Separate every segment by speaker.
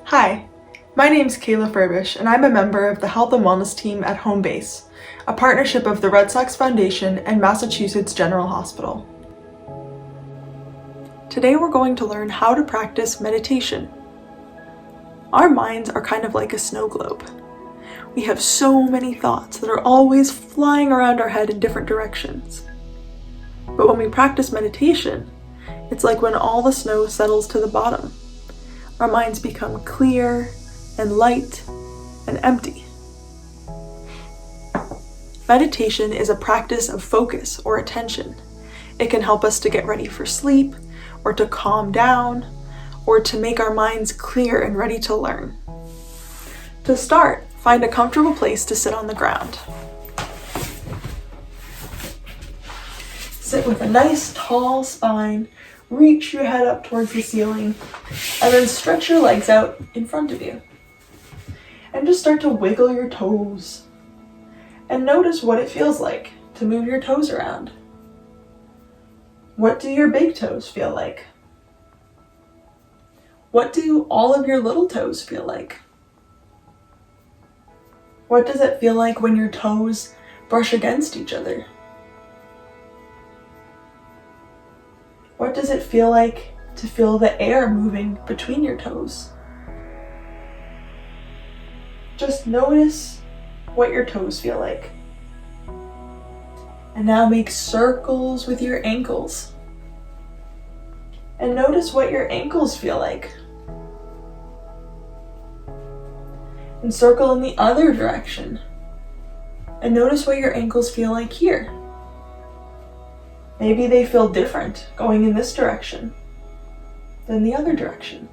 Speaker 1: Hi, my name's Kayla Furbish, and I'm a member of the Health and Wellness team at Home Base, a partnership of the Red Sox Foundation and Massachusetts General Hospital. Today we're going to learn how to practice meditation. Our minds are kind of like a snow globe. We have so many thoughts that are always flying around our head in different directions. But when we practice meditation, it's like when all the snow settles to the bottom. Our minds become clear and light and empty. Meditation is a practice of focus or attention. It can help us to get ready for sleep, or to calm down, or to make our minds clear and ready to learn. To start, find a comfortable place to sit on the ground. Sit with a nice tall spine, reach your head up towards the ceiling, and then stretch your legs out in front of you. And just start to wiggle your toes. And notice what it feels like to move your toes around. What do your big toes feel like? What do all of your little toes feel like? What does it feel like when your toes brush against each other? What does it feel like to feel the air moving between your toes? Just notice what your toes feel like. And now make circles with your ankles. And notice what your ankles feel like. And circle in the other direction. And notice what your ankles feel like here. Maybe they feel different going in this direction than the other direction.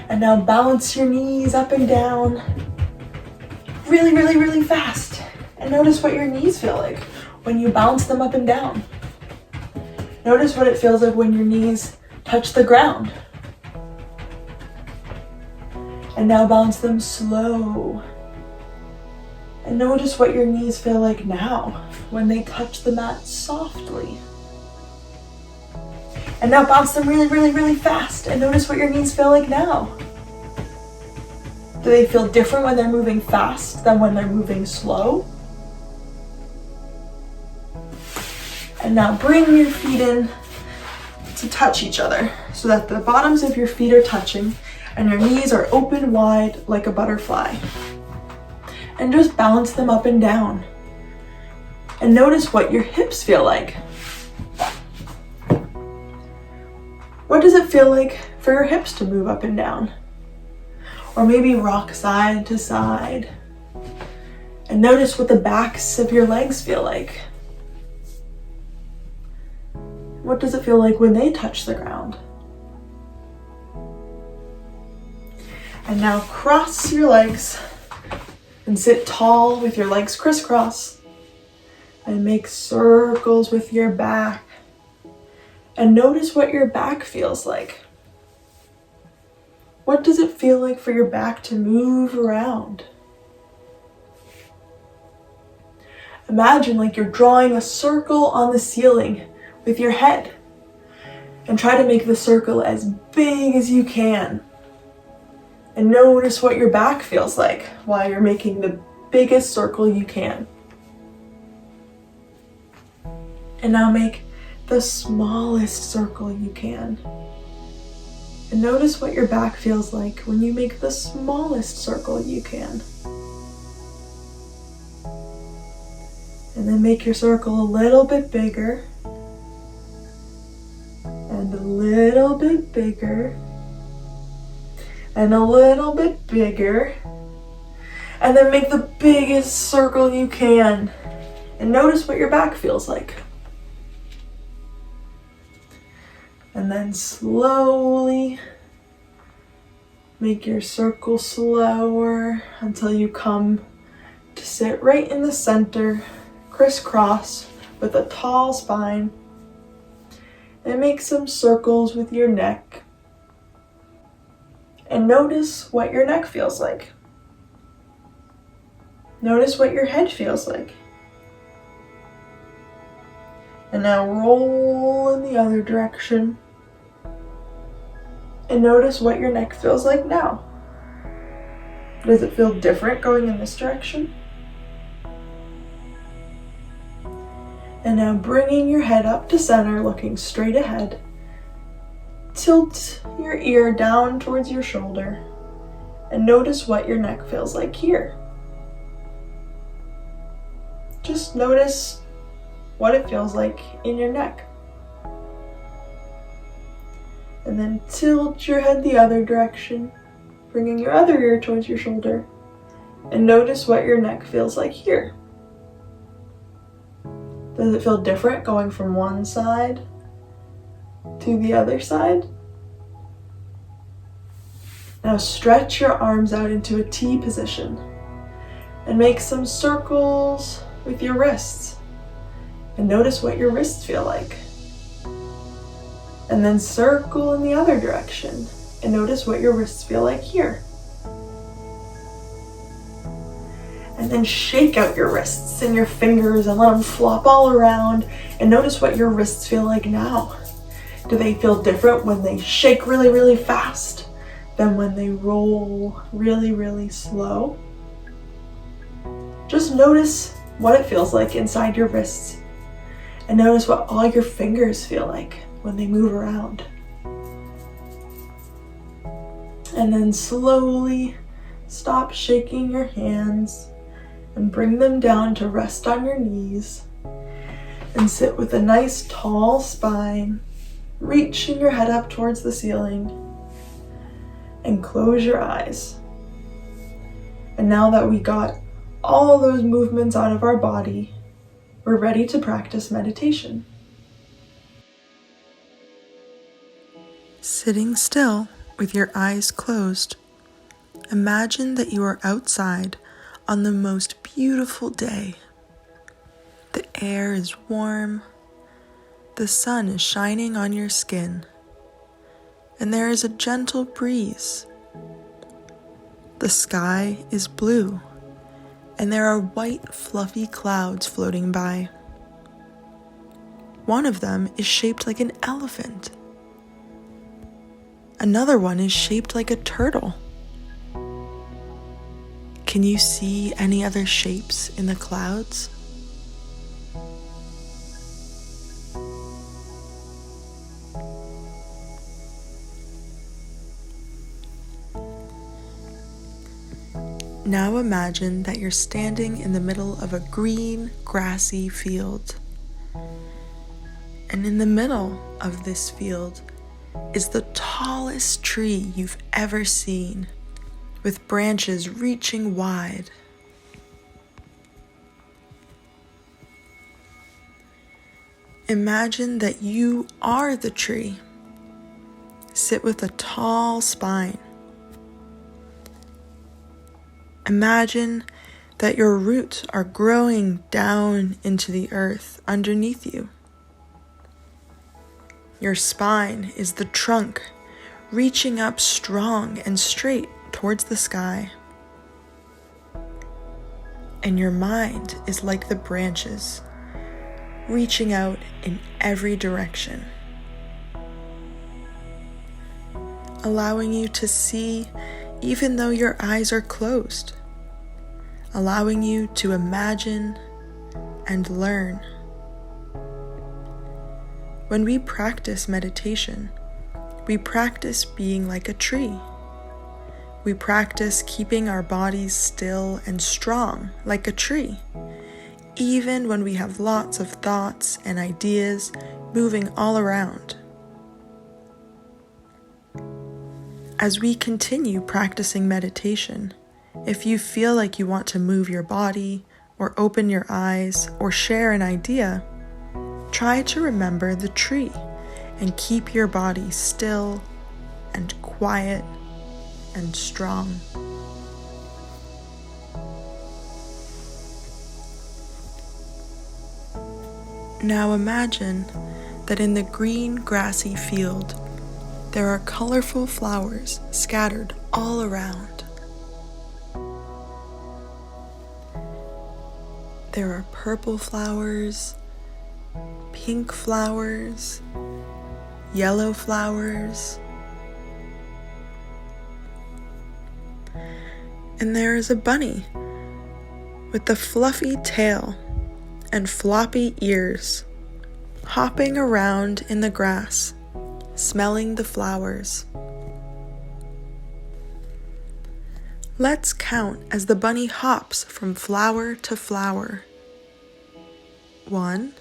Speaker 1: And now balance your knees up and down really, really, really fast. And notice what your knees feel like when you bounce them up and down. Notice what it feels like when your knees touch the ground. And now bounce them slow. And notice what your knees feel like now when they touch the mat softly. And now bounce them really, really, really fast. And notice what your knees feel like now. Do they feel different when they're moving fast than when they're moving slow? And now bring your feet in to touch each other so that the bottoms of your feet are touching and your knees are open wide like a butterfly. And just bounce them up and down. And notice what your hips feel like. What does it feel like for your hips to move up and down? Or maybe rock side to side. And notice what the backs of your legs feel like. What does it feel like when they touch the ground? And now cross your legs and sit tall with your legs crisscross. And make circles with your back. And notice what your back feels like. What does it feel like for your back to move around? Imagine like you're drawing a circle on the ceiling with your head. And try to make the circle as big as you can. And notice what your back feels like while you're making the biggest circle you can. And now make the smallest circle you can. And notice what your back feels like when you make the smallest circle you can. And then make your circle a little bit bigger. And a little bit bigger. And a little bit bigger. And then make the biggest circle you can. And notice what your back feels like. And then slowly make your circle slower until you come to sit right in the center, crisscross with a tall spine. And make some circles with your neck. And notice what your neck feels like. Notice what your head feels like. And now roll in the other direction. And notice what your neck feels like now. Does it feel different going in this direction? And now bringing your head up to center, looking straight ahead. Tilt your ear down towards your shoulder and notice what your neck feels like here. Just notice what it feels like in your neck. And then tilt your head the other direction, bringing your other ear towards your shoulder, and notice what your neck feels like here. Does it feel different going from one side to the other side? Now stretch your arms out into a T position and make some circles with your wrists. And notice what your wrists feel like. And then circle in the other direction and notice what your wrists feel like here. And then shake out your wrists and your fingers and let them flop all around and notice what your wrists feel like now. Do they feel different when they shake really, really fast than when they roll really, really slow? Just notice what it feels like inside your wrists and notice what all your fingers feel like when they move around. And then slowly stop shaking your hands and bring them down to rest on your knees and sit with a nice tall spine, reaching your head up towards the ceiling, and close your eyes. And now that we got all those movements out of our body, we're ready to practice meditation. Sitting still with your eyes closed, imagine that you are outside on the most beautiful day. The air is warm, the sun is shining on your skin, and there is a gentle breeze. The sky is blue, and there are white fluffy clouds floating by. One of them is shaped like an elephant. Another one is shaped like a turtle. Can you see any other shapes in the clouds? Now imagine that you're standing in the middle of a green, grassy field. And in the middle of this field is the tallest tree you've ever seen, with branches reaching wide. Imagine that you are the tree. Sit with a tall spine. Imagine that your roots are growing down into the earth underneath you. Your spine is the trunk, reaching up strong and straight towards the sky. And your mind is like the branches, reaching out in every direction, allowing you to see even though your eyes are closed, allowing you to imagine and learn. When we practice meditation, we practice being like a tree. We practice keeping our bodies still and strong like a tree, even when we have lots of thoughts and ideas moving all around. As we continue practicing meditation, if you feel like you want to move your body or open your eyes or share an idea, try to remember the tree and keep your body still and quiet and strong. Now imagine that in the green grassy field, there are colorful flowers scattered all around. There are purple flowers, pink flowers, yellow flowers, And there is a bunny with the fluffy tail and floppy ears, hopping around in the grass, smelling the flowers. Let's count as the bunny hops from flower to flower. 1,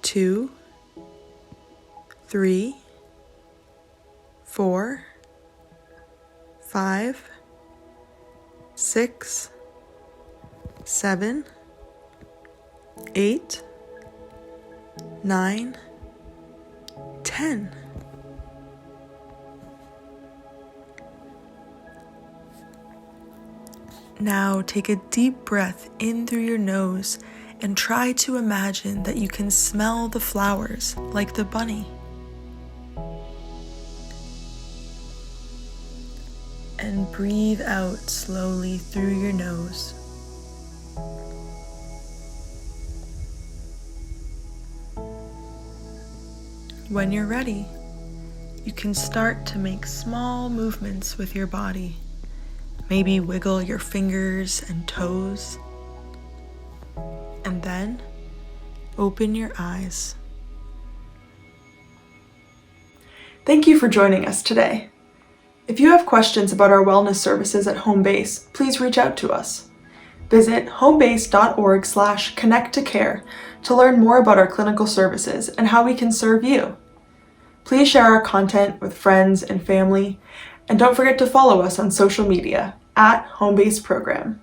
Speaker 1: 2, 3, 4, 5, 6, 7, 8, 9, 10. Now take a deep breath in through your nose and try to imagine that you can smell the flowers like the bunny. And breathe out slowly through your nose. When you're ready, you can start to make small movements with your body. Maybe wiggle your fingers and toes. And then open your eyes. Thank you for joining us today. If you have questions about our wellness services at Home Base, please reach out to us. Visit homebase.org/connect-to-care to learn more about our clinical services and how we can serve you. Please share our content with friends and family, and don't forget to follow us on social media @HomeBase Program.